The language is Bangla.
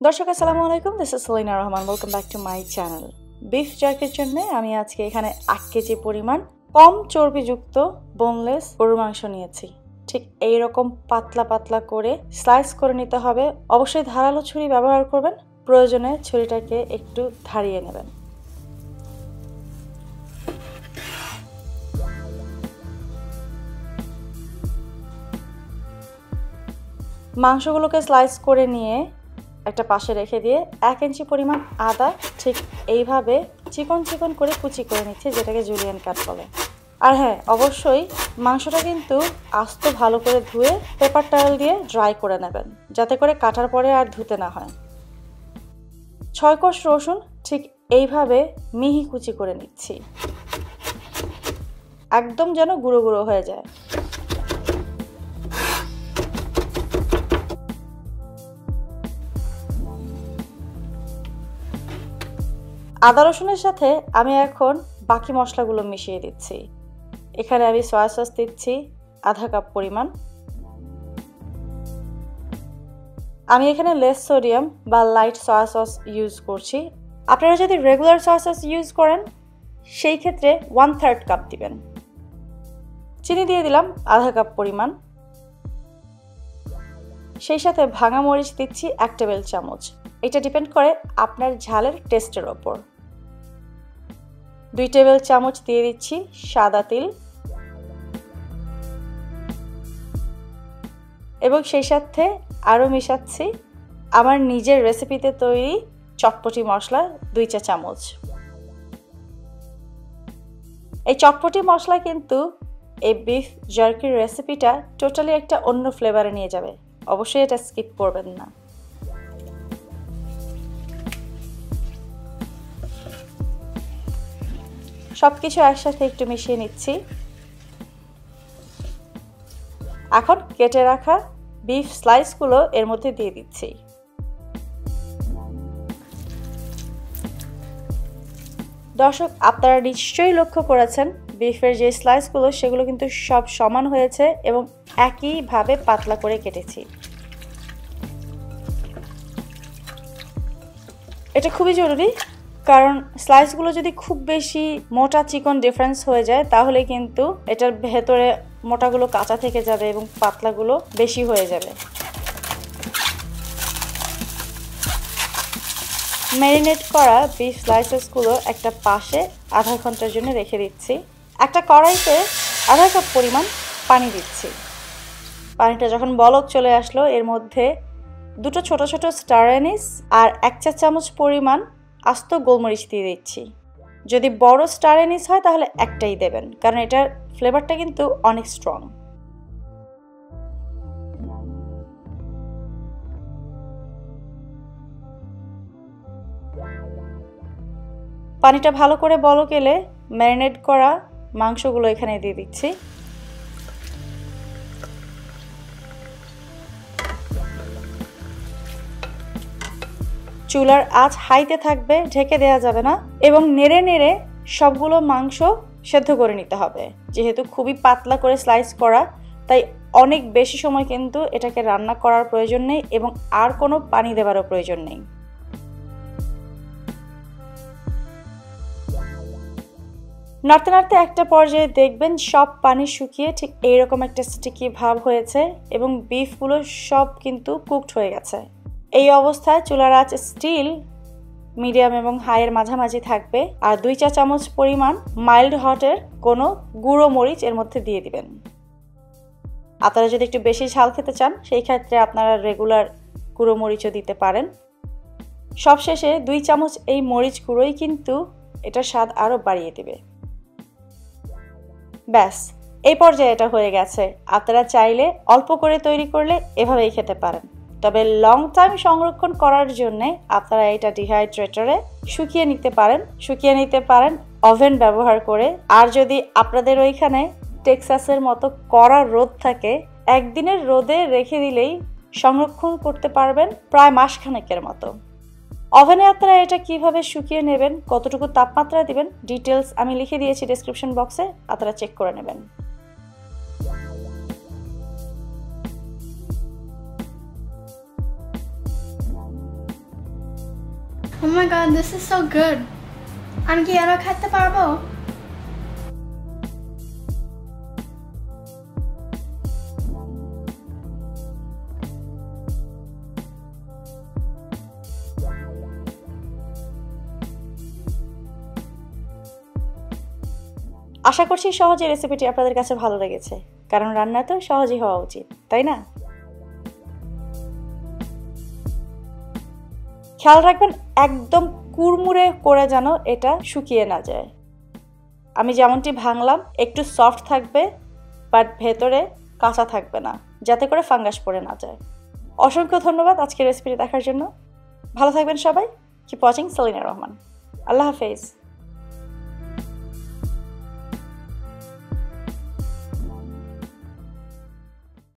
দর্শক আসসালামু আলাইকুম, this is Selina Rahman. Welcome back to my channel. Beef জার্কির জন্য আমি আজকে এখানে 1 কেজি পরিমাণ কম চর্বিযুক্ত বোনলেস গরুর মাংস নিয়েছি। ঠিক এইরকম পাতলা পাতলা করে স্লাইস করে নিতে হবে। অবশ্যই ধারালো ছুরি ব্যবহার করবেন, প্রয়োজনে ছুরিটাকে একটু ধারিয়ে নেবেন। মাংসগুলোকে স্লাইস করে নিয়ে একটা পাশে রেখে দিয়ে 1 ইঞ্চি পরিমাণ আদা ঠিক এইভাবে চিকন চিকন করে কুচি করে নিচ্ছি, যেটাকে জুলিয়ান কাট বলে। আর হ্যাঁ, অবশ্যই মাংসটা কিন্তু আস্ত ভালো করে ধুয়ে পেপার টাওয়েল দিয়ে ড্রাই করে নেবেন, যাতে করে কাটার পরে আর ধুতে না হয়। 6 কোষ রসুন ঠিক এইভাবে মিহি কুচি করে নিচ্ছি, একদম যেন গুঁড়ো গুঁড়ো হয়ে যায়। আদা রসুনের সাথে আমি এখন বাকি মশলাগুলো মিশিয়ে দিচ্ছি। এখানে আমি সয়া সস দিচ্ছি আধা কাপ পরিমাণ। আমি এখানে লেস সোডিয়াম বা লাইট সয়া সস ইউজ করছি। আপনারা যদি রেগুলার সয়া সস ইউজ করেন সেই ক্ষেত্রে 1/3 কাপ দিবেন। চিনি দিয়ে দিলাম আধা কাপ পরিমাণ। সেই সাথে ভাঙা মরিচ দিচ্ছি 1 টেবিল চামচ। এটা ডিপেন্ড করে আপনার ঝালের টেস্টের ওপর। 2 টেবিল চামচ দিয়ে দিচ্ছি সাদা তিল এবং সেই সাথে আরও মিশাচ্ছি আমার নিজের রেসিপিতে তৈরি চটপটি মশলা 2 চা চামচ। এই চটপটি মশলা কিন্তু এই বিফ জার্কির রেসিপিটা টোটালি একটা অন্য ফ্লেভারে নিয়ে যাবে। অবশ্যই এটা স্কিপ করবেন না। সবকিছু একসাথে একটু মিশিয়ে নিচ্ছি। এখন কেটে রাখা বিফ স্লাইসগুলো এর মধ্যে দিয়ে দিচ্ছি। দর্শক, আপনারা নিশ্চয়ই লক্ষ্য করেছেন বিফের যে স্লাইসগুলো সেগুলো কিন্তু সব সমান হয়েছে এবং একইভাবে পাতলা করে কেটেছি। এটা খুবই জরুরি, কারণ স্লাইসগুলো যদি খুব বেশি মোটা চিকন ডিফারেন্স হয়ে যায় তাহলে কিন্তু এটার ভেতরে মোটাগুলো কাঁচা থেকে যাবে এবং পাতলাগুলো বেশি হয়ে যাবে। ম্যারিনেট করা বিফ স্লাইসেসগুলো একটা পাশে আধা ঘন্টার জন্য রেখে দিচ্ছি। একটা কড়াইতে আধা কাপ পরিমাণ পানি দিচ্ছি। পানিটা যখন বলক চলে আসলো এর মধ্যে 2 ছোট ছোট স্টার অ্যানিস আর 1 চা চামচ পরিমাণ আস্ত গোলমরিচ দিয়ে দিচ্ছি। যদি বড় স্টার অ্যানিস হয় তাহলে একটাই দেবেন, কারণ এটার ফ্লেভারটা কিন্তু অনেক স্ট্রং। পানিটা ভালো করে বলক এলে ম্যারিনেট করা মাংসগুলো এখানে দিয়ে দিচ্ছি। চুলার আঁচ হাইতে থাকবে, ঢেকে দেওয়া যাবে না এবং নেড়ে নেড়ে সবগুলো মাংস সেদ্ধ করে নিতে হবে। যেহেতু খুবই পাতলা করে স্লাইস করা, তাই অনেক বেশি সময় কিন্তু এটাকে রান্না করার প্রয়োজন নেই এবং আর কোনো পানি দেওয়ারও প্রয়োজন নেই। নাড়তে নাড়তে একটা পর্যায়ে দেখবেন সব পানি শুকিয়ে ঠিক এইরকম একটা স্টিকি ভাব হয়েছে এবং বিফগুলো সব কিন্তু কুকড হয়ে গেছে। এই অবস্থায় চুলার আঁচ স্টিল মিডিয়াম এবং হাইয়ের মাঝামাঝি থাকবে আর 2 চা চামচ পরিমাণ মাইল্ড হটের কোনো গুঁড়ো মরিচ এর মধ্যে দিয়ে দিবেন। আপনারা যদি একটু বেশি ঝাল খেতে চান সেই ক্ষেত্রে আপনারা রেগুলার গুঁড়ো মরিচও দিতে পারেন। সবশেষে 2 চামচ এই মরিচ গুঁড়োই কিন্তু এটার স্বাদ আরও বাড়িয়ে দেবে। ব্যাস, এই পর্যায়ে এটা হয়ে গেছে। আপনারা চাইলে অল্প করে তৈরি করলে এভাবেই খেতে পারেন, তবে লং টাইম সংরক্ষণ করার জন্য আপনারা এটা ডিহাইড্রেটরে শুকিয়ে নিতে পারেন ওভেন ব্যবহার করে। আর যদি আপনাদের ওইখানে টেক্সাসের মতো কড়া রোদ থাকে, একদিনের রোদে রেখে দিলেই সংরক্ষণ করতে পারবেন প্রায় মাসখানেকের মতো। ওভেনে আপনারা এটা কিভাবে শুকিয়ে নেবেন, কতটুকু তাপমাত্রা দিবেন, ডিটেলস আমি লিখে দিয়েছি ডেসক্রিপশন বক্সে, আপনারা চেক করে নেবেন। Oh my god, this is so good. আমি কি আরো খেতে পারবো? আশা করছি সহজে রেসিপিটি আপনাদের কাছে ভালো লেগেছে, কারণ রান্না তো সহজই হওয়া উচিত, তাই না? খেয়াল রাখবেন একদম কুড়মুড়ে করে যেন এটা শুকিয়ে না যায়। আমি যেমনটি ভাঙলাম একটু সফট থাকবে, বাট ভেতরে কাঁচা থাকবে না, যাতে করে ফাঙ্গাস পড়ে না যায়। অসংখ্য ধন্যবাদ আজকের রেসিপিটি দেখার জন্য। ভালো থাকবেন সবাই। Keep watching Selina Rahman. আল্লাহ হাফেজ।